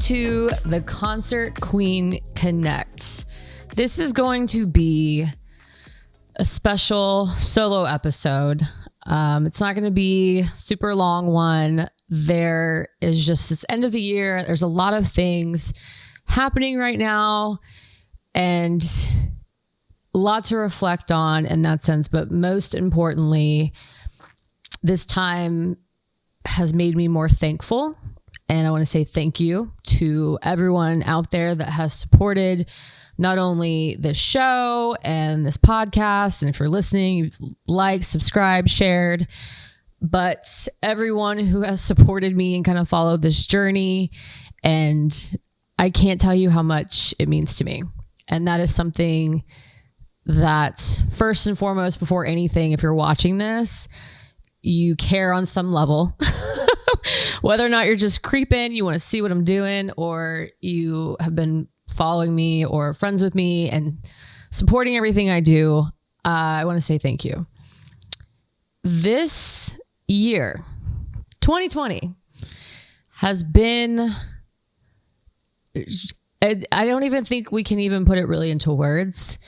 to the Concert Queen Connect. This is going to be a special solo episode. It's not going to be a super long one. There is just this end of the year. There's a lot of things happening right now and a lot to reflect on in that sense. But most importantly, this time has made me more thankful. And I want to say thank you to everyone out there that has supported not only this show and this podcast, and if you're listening, you've liked, subscribed, shared, but everyone who has supported me and kind of followed this journey. And I can't tell you how much it means to me. And that is something that first and foremost, before anything, if you're watching this, you care on some level. Whether or not you're just creeping, you want to see what I'm doing, or you have been following me or friends with me and supporting everything I do, I want to say thank you. This year, 2020, has been, I don't even think we can even put it really into words,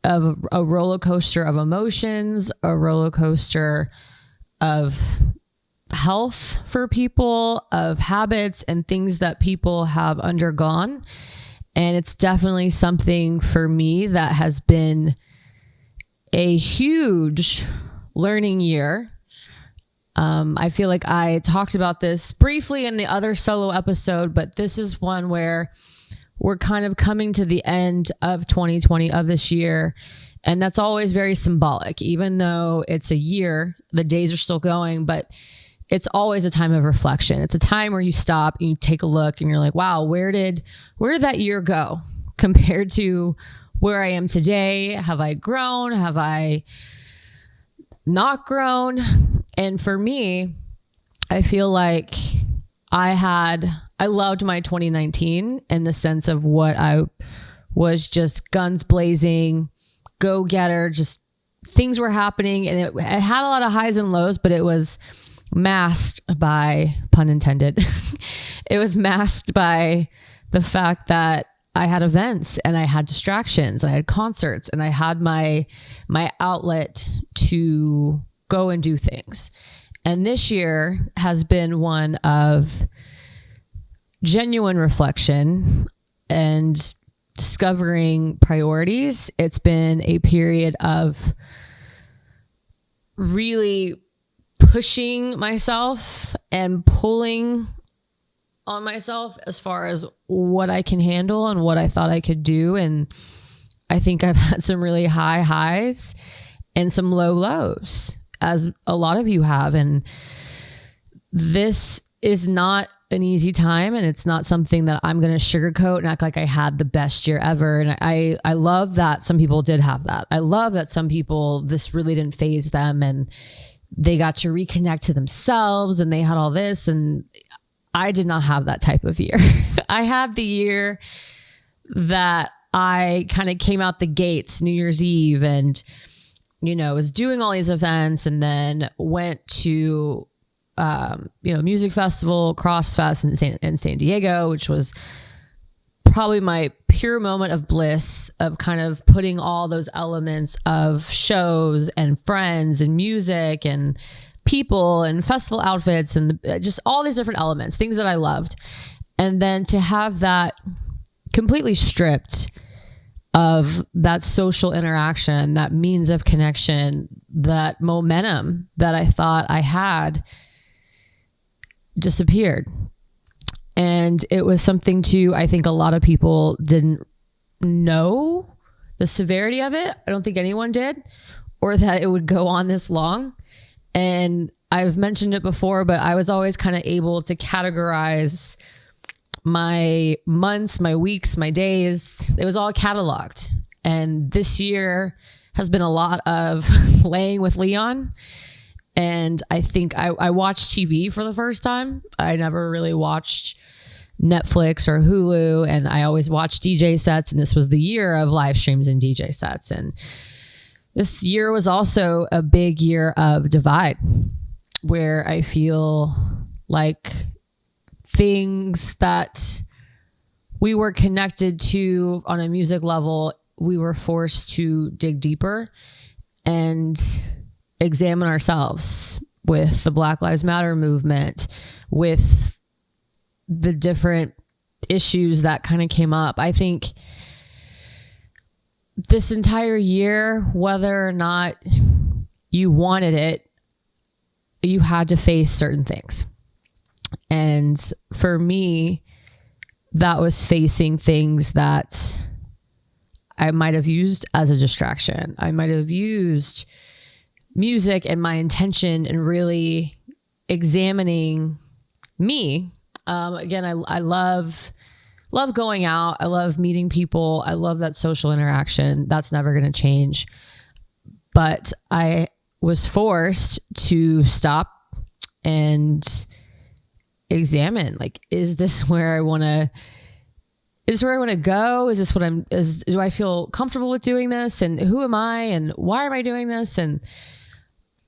of a roller coaster of emotions, a roller coaster of health for people, of habits and things that people have undergone. And it's definitely something for me that has been a huge learning year. I feel like I talked about this briefly in the other solo episode, but this is one where we're kind of coming to the end of 2020, of this year. And that's always very symbolic, even though it's a year, the days are still going, but it's always a time of reflection. It's a time where you stop and you take a look and you're like, wow, where did that year go compared to where I am today? Have I grown? Have I not grown? And for me, I feel like I loved my 2019 in the sense of what I was, just guns blazing, go-getter, just things were happening. And it had a lot of highs and lows, but it was masked by, pun intended, it was masked by the fact that I had events and I had distractions, I had concerts, and I had my outlet to go and do things. And this year has been one of genuine reflection and discovering priorities. It's been a period of really pushing myself and pulling on myself as far as what I can handle and what I thought I could do. And I think I've had some really high highs and some low lows, as a lot of you have. And this is not an easy time, and it's not something that I'm going to sugarcoat and act like I had the best year ever. And I love that some people did have that. I love that some people, this really didn't faze them and they got to reconnect to themselves and they had all this. And I did not have that type of year. I had the year that I kind of came out the gates New Year's Eve and, was doing all these events, and then went to, music festival, Cross Fest in San Diego, which was probably my pure moment of bliss, of kind of putting all those elements of shows and friends and music and people and festival outfits and just all these different elements, things that I loved. And then to have that completely stripped of that social interaction, that means of connection, that momentum that I thought I had disappeared. And it was something too, I think a lot of people didn't know the severity of it. I don't think anyone did, or that it would go on this long. And I've mentioned it before, but I was always kind of able to categorize my months, my weeks, my days. It was all cataloged. And this year has been a lot of laying with Leon. And I think I watched TV for the first time. I never really watched Netflix or Hulu, and I always watched DJ sets. And this was the year of live streams and DJ sets. And this year was also a big year of divide, where I feel like things that we were connected to on a music level, we were forced to dig deeper and examine ourselves with the Black Lives Matter movement, with the different issues that kind of came up. I think this entire year, whether or not you wanted it, you had to face certain things. And for me, that was facing things that I might have used as a distraction. I might have used music and my intention and really examining me. Again, I love going out. I love meeting people. I love that social interaction. That's never going to change. But I was forced to stop and examine, like, is this where I want to go? Is this what do I feel comfortable with doing this? And who am I? And why am I doing this? And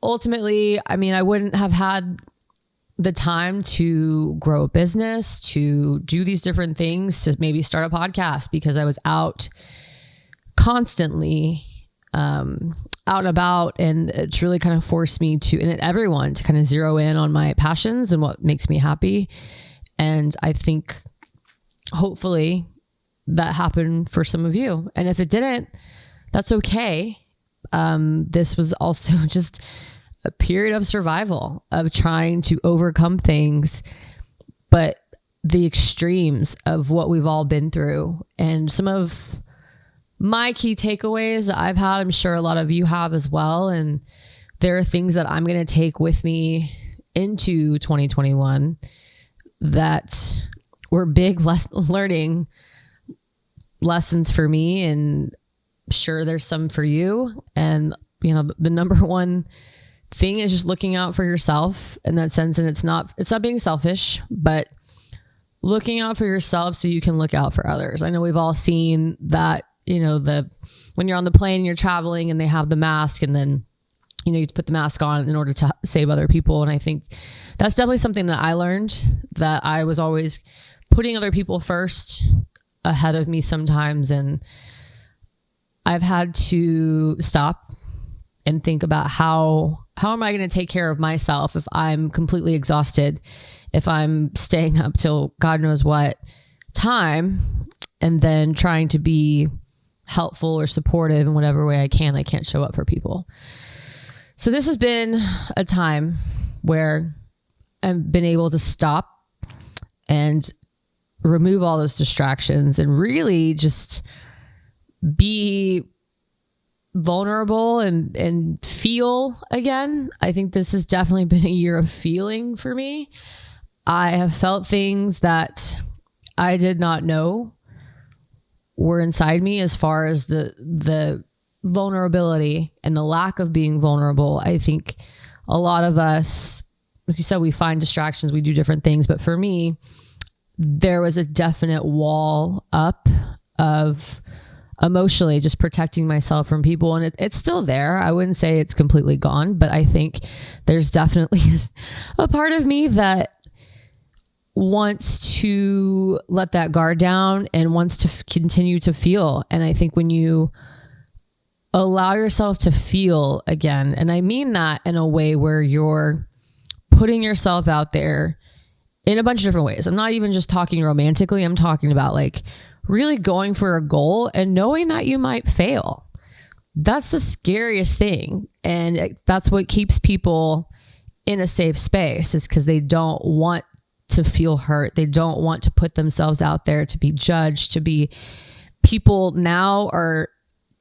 ultimately, I mean, I wouldn't have had the time to grow a business, to do these different things, to maybe start a podcast, because I was out constantly, out and about. And it's really kind of forced me and everyone to kind of zero in on my passions and what makes me happy. And I think hopefully that happened for some of you. And if it didn't, that's okay. This was also just a period of survival, of trying to overcome things, but the extremes of what we've all been through. And some of my key takeaways I've had, I'm sure a lot of you have as well. And there are things that I'm going to take with me into 2021 that were big learning lessons for me. And sure, there's some for you. And, you know, the number one thing is just looking out for yourself in that sense. And it's not being selfish, but looking out for yourself so you can look out for others. I know we've all seen that, you know, when you're on the plane, you're traveling and they have the mask, and then, you know, you put the mask on in order to save other people. And I think that's definitely something that I learned, that I was always putting other people first ahead of me sometimes. And I've had to stop and think about how am I going to take care of myself if I'm completely exhausted, if I'm staying up till God knows what time, and then trying to be helpful or supportive in whatever way I can't show up for people. So this has been a time where I've been able to stop and remove all those distractions and really just be vulnerable and feel again. I think this has definitely been a year of feeling for me. I have felt things that I did not know were inside me, as far as the vulnerability and the lack of being vulnerable. I think a lot of us, like you said, we find distractions, we do different things. But for me, there was a definite wall up of emotionally just protecting myself from people. And it's still there. I wouldn't say it's completely gone, but I think there's definitely a part of me that wants to let that guard down and wants to continue to feel. And I think when you allow yourself to feel again, and I mean that in a way where you're putting yourself out there in a bunch of different ways. I'm not even just talking romantically. I'm talking about like really going for a goal and knowing that you might fail. That's the scariest thing. And that's what keeps people in a safe space, is because they don't want to feel hurt. They don't want to put themselves out there to be judged, people now are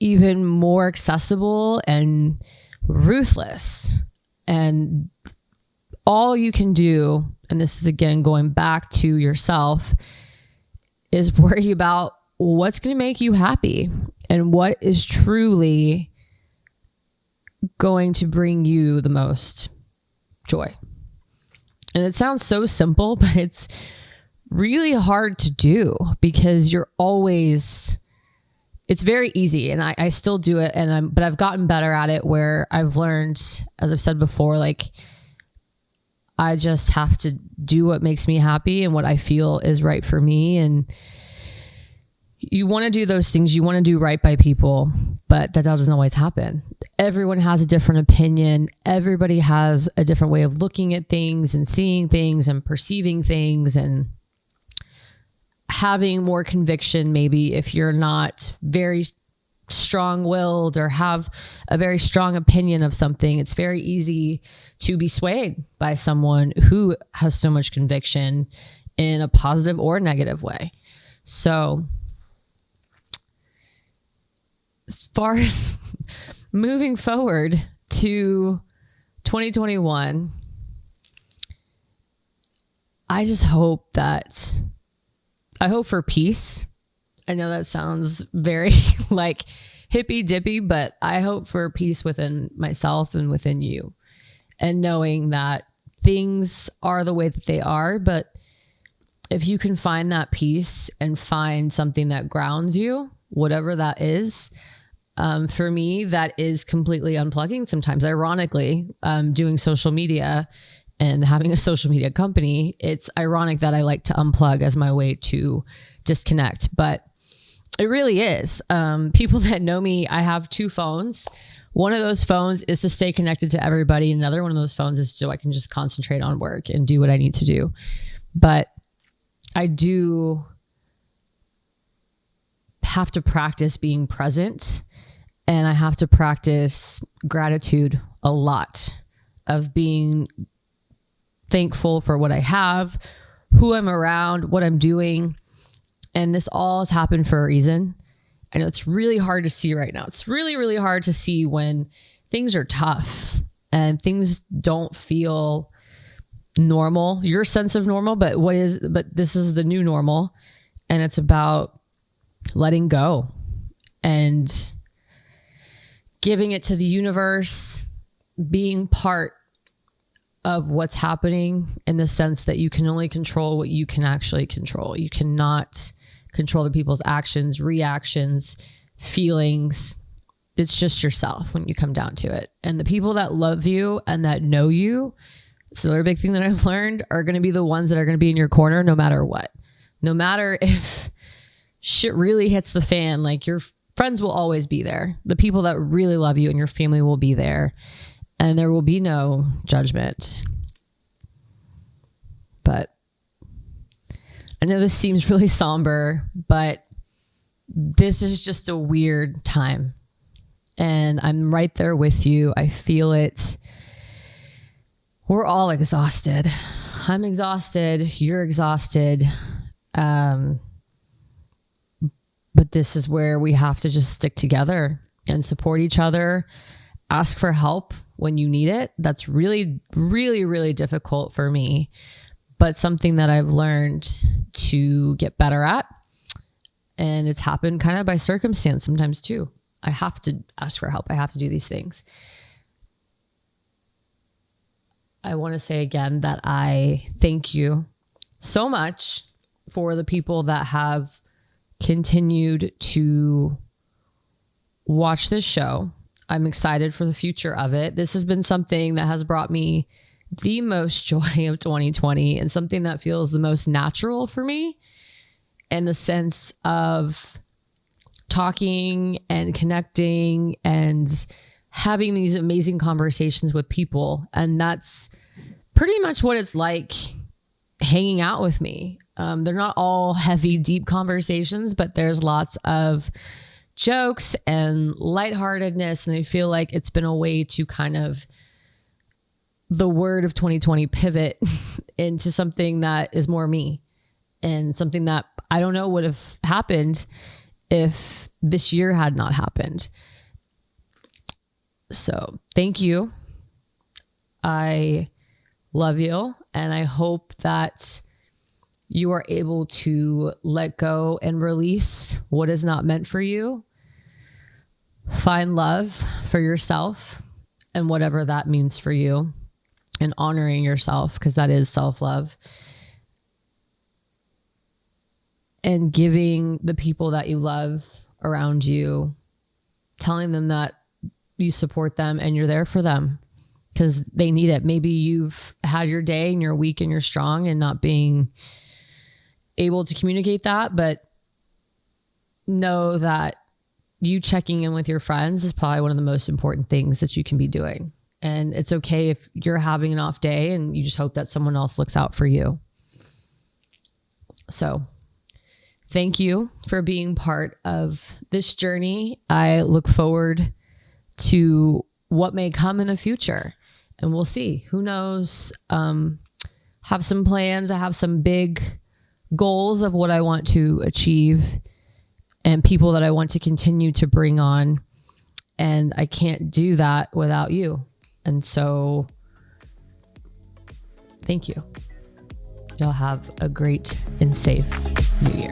even more accessible and ruthless. And all you can do, and this is again going back to yourself, is worry about what's going to make you happy and what is truly going to bring you the most joy. And it sounds so simple, but it's really hard to do, because it's very easy. And I still do it, but I've gotten better at it, where I've learned, as I've said before, like I just have to do what makes me happy and what I feel is right for me. And you want to do those things. You want to do right by people, but that doesn't always happen. Everyone has a different opinion. Everybody has a different way of looking at things and seeing things and perceiving things and having more conviction. Maybe if you're not very strong-willed or have a very strong opinion of something, it's very easy to be swayed by someone who has so much conviction in a positive or negative way. So as far as moving forward to 2021, I just hope for peace. I know that sounds very like hippy dippy, but I hope for peace within myself and within you, and knowing that things are the way that they are. But if you can find that peace and find something that grounds you, whatever that is, for me, that is completely unplugging. Sometimes, ironically, doing social media and having a social media company, it's ironic that I like to unplug as my way to disconnect, but it really is. People that know me, I have 2 phones. One of those phones is to stay connected to everybody. Another one of those phones is so I can just concentrate on work and do what I need to do. But I do have to practice being present, and I have to practice gratitude a lot, of being thankful for what I have, who I'm around, what I'm doing. And this all has happened for a reason. I know it's really hard to see right now. It's really, really hard to see when things are tough and things don't feel normal, your sense of normal, but this is the new normal. And it's about letting go and giving it to the universe, being part of what's happening, in the sense that you can only control what you can actually control. You cannot control the people's actions, reactions, feelings. It's just yourself when you come down to it. And the people that love you and that know you, it's another big thing that I've learned, are going to be the ones that are going to be in your corner no matter what. No matter if shit really hits the fan, like, your friends will always be there. The people that really love you and your family will be there. And there will be no judgment. But I know this seems really somber, but this is just a weird time. And I'm right there with you. I feel it. We're all exhausted. I'm exhausted. You're exhausted. But this is where we have to just stick together and support each other. Ask for help when you need it. That's really, really, really difficult for me, but something that I've learned to get better at. And it's happened kind of by circumstance sometimes too. I have to ask for help. I have to do these things. I want to say again that I thank you so much for the people that have continued to watch this show. I'm excited for the future of it. This has been something that has brought me the most joy of 2020, and something that feels the most natural for me, in the sense of talking and connecting and having these amazing conversations with people. And that's pretty much what it's like hanging out with me. They're not all heavy, deep conversations, but there's lots of jokes and lightheartedness. And I feel like it's been a way to kind of, the word of 2020, pivot into something that is more me, and something that I don't know would have happened if this year had not happened. So thank you. I love you. And I hope that you are able to let go and release what is not meant for you. Find love for yourself and whatever that means for you, and honoring yourself, because that is self-love. And giving the people that you love around you, telling them that you support them and you're there for them, because they need it. Maybe you've had your day and you're weak and you're strong and not being able to communicate that, but know that you checking in with your friends is probably one of the most important things that you can be doing. And it's okay if you're having an off day and you just hope that someone else looks out for you. So thank you for being part of this journey. I look forward to what may come in the future, and we'll see. Who knows? Have some plans. I have some big goals of what I want to achieve and people that I want to continue to bring on. And I can't do that without you. And so thank you. Y'all have a great and safe New Year.